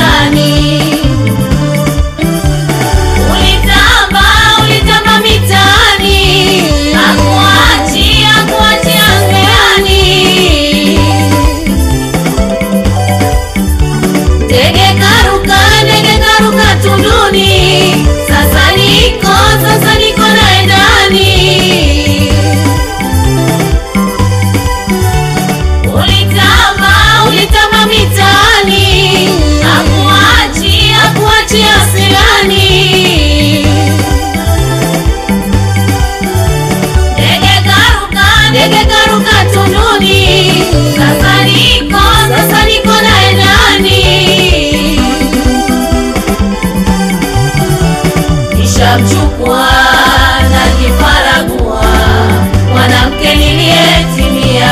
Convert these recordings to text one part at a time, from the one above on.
asilani. Ulitamba mitani, akuachi asilani. Ndege karuka tunduni, sasa niko naye ndani. Ulitamba mitani, akuachi asilani. Ndege karuka tunduni, sasa niko naye ndani. Nishamchukua na kifaragua, mwanamke niliyetimia,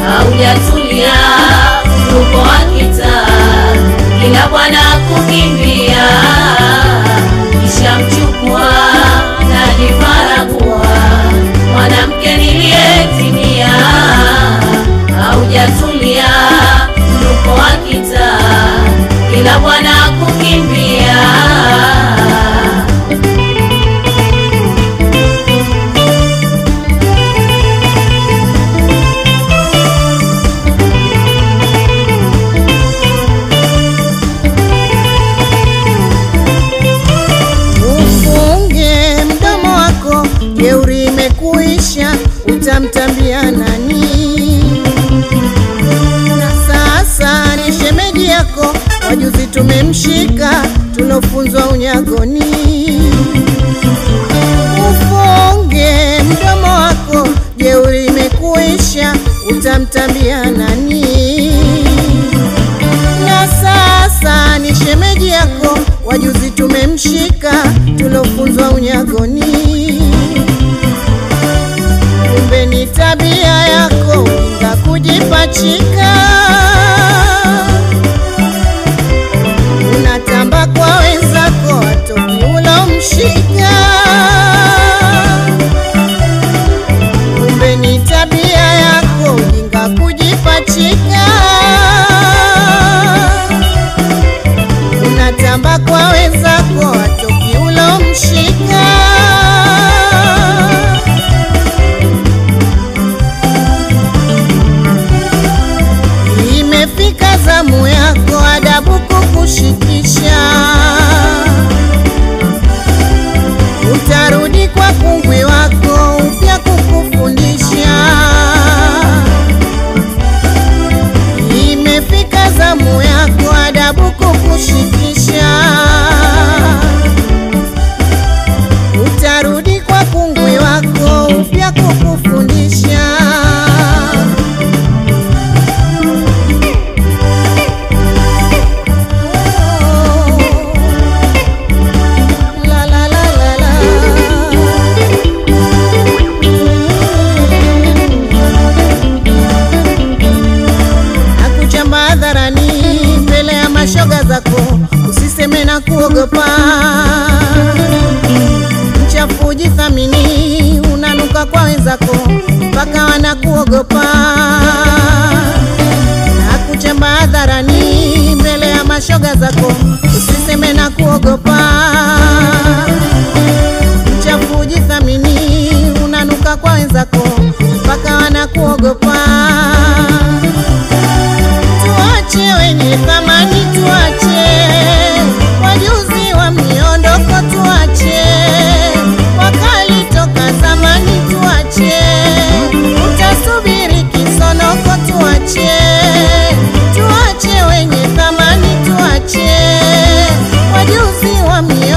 haujatulia uko akita, kila bwana kukimbia. Nishamchukua na kifaragua, mwanamke niliyetimia, haujatulia uko akita, kila bwana kukimbia. Jeuri imekuisha, utamtambia nani? Na sasa ni shemeji yako, wajuzi tumemshika, tulofunzwa unyagoni. Ufunge mdomo wako, jeuri imekuisha, utamtambia nani? Na sasa ni shemeji yako, wajuzi tumemshika, tulofunzwa unyagoni. Kumbe ni tabia yako ujinga kujipachika, unatamba kwa wenzako watoki ulomshika. Kumbe ni tabia yako ujinga kujipachika, unatamba kwa wenzako watoki ulomshika. Imefika zamu yako adabu kukushikisha, utarudi kwa kungwi wako upya kukufundisha. Imefika zamu yako adabu kukushikisha, utarudi kwa kungwi wako upya kukufundisha. Shoga zako usiseme na kuogopa, mchafu jithamini, unanuka kwa wenzako mpaka wanakuogopa. Nakuchamba hadharani mbele ya mashoga zako, usiseme na kuogopa, mchafu jithamini, unanuka kwa wenzako mpaka wanakuogopa. Tuache wenye thamani, tuache wajuzi wa miondoko, tuache wakali toka zamani, tuache utasubiri kisonoko, tuache wenye thamani, tuache wajuzi wa miondoko.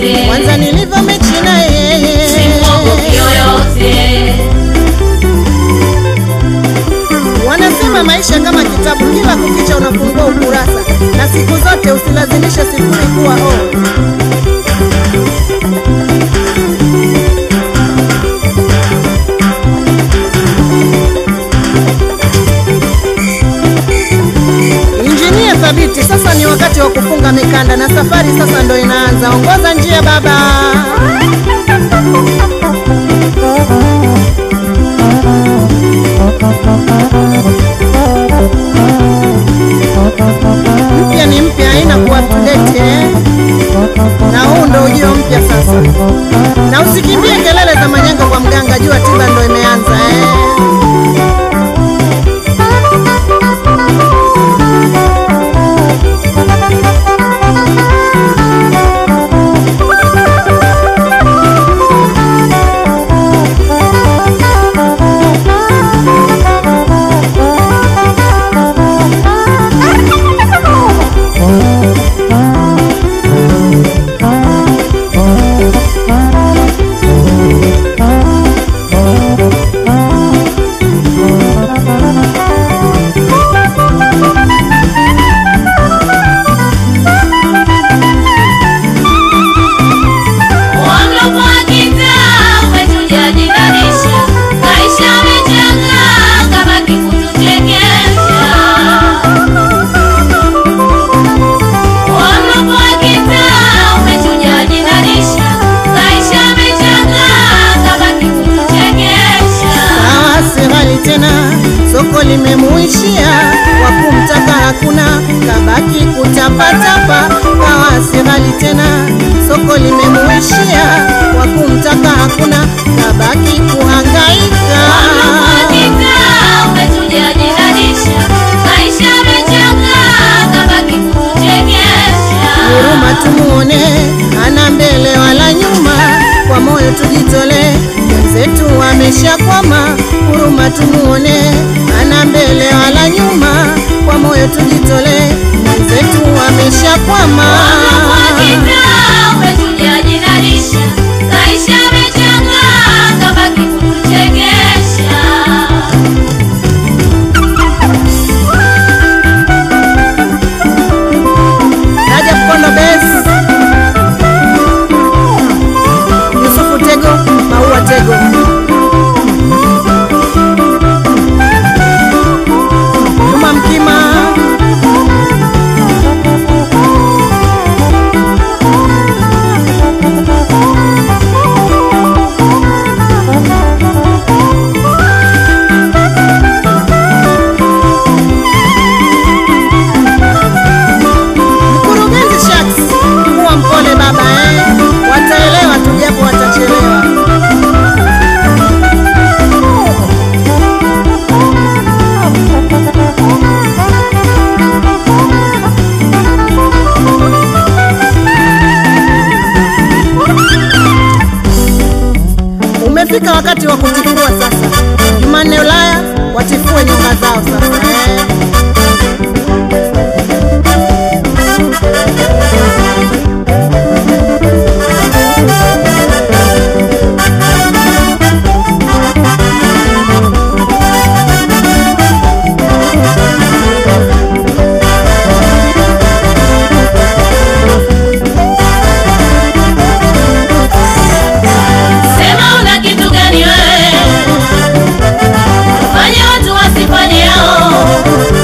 yoyote, kwanza nilivyo mechi na yeye, simwogopi yoyote. Wanasema maisha kama kitabu, kila kukicha unafungua ukurasa, na siku zote usilazimishe sifuri kuwa o. Injinia thabiti, sasa ni wakati wa kufunga mikanda na safari sasa ndo inaanza. Ongoza njia baba. Mpya ni mpya, haina kuwa tulete, na huu ndo ujio mpya sasa. Na usikimbie kelele za manyanga kwa mganga, jua tiba ndo imeanza soko limemuishia, wakumtaka hakuna, kabaki kutapatapa. Kawasi ghali tena, soko limemuishia, wakumtaka hakuna, kabaki kuhangaika. Umetuja jinanisha, maisha mechanga, kabaki kuchekesha. Huruma tumuone, ana mbele wala nyuma, kwa moyo tujitole, mwenzetu ameshakwama. Huruma tumuone, ana mbele wala nyuma, kwa moyo tujitole, mwenzetu ameshakwama. Umetuja jinanisha, maisha mechanga, kabaki kuchekesha. Naja Mkondo Base, Yusufu Tego, Maua Tego, Juma Mkima, Mkurugenzi Shaks, kuwa mpole baba wataelewa tu japo watachelewa. Umefika wakati wa kutifua sasa. Jumanne Ulaya watifue nyonga zao sasa Sema una kitu gani wewe, fanya watu wasifanye hao.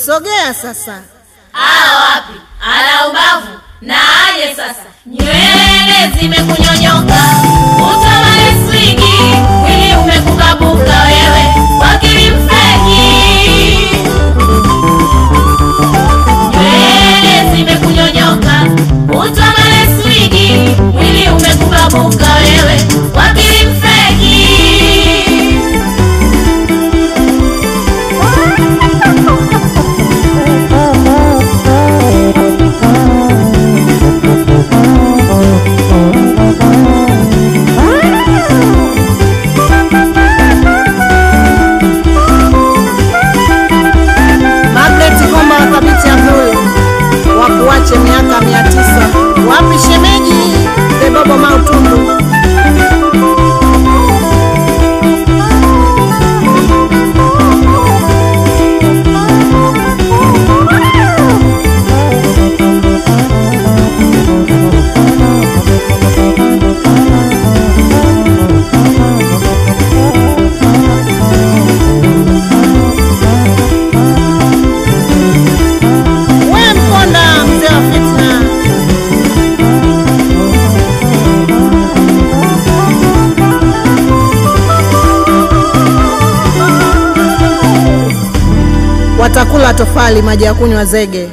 Sogea sasa. Wapi? Ana ubavu na aje sasa. Nywele zimekunyonyoka, utamale swingi, mwili umekubabuka wewe, wakili mfeki. Nywele zimekunyonyoka, utamale swingi, mwili umekubabuka wewe, wakili mfeki. Wakuache miaka 900. Wapi shemeji Bebobo Mautundu? Watakula tofali, maji ya kunywa zege.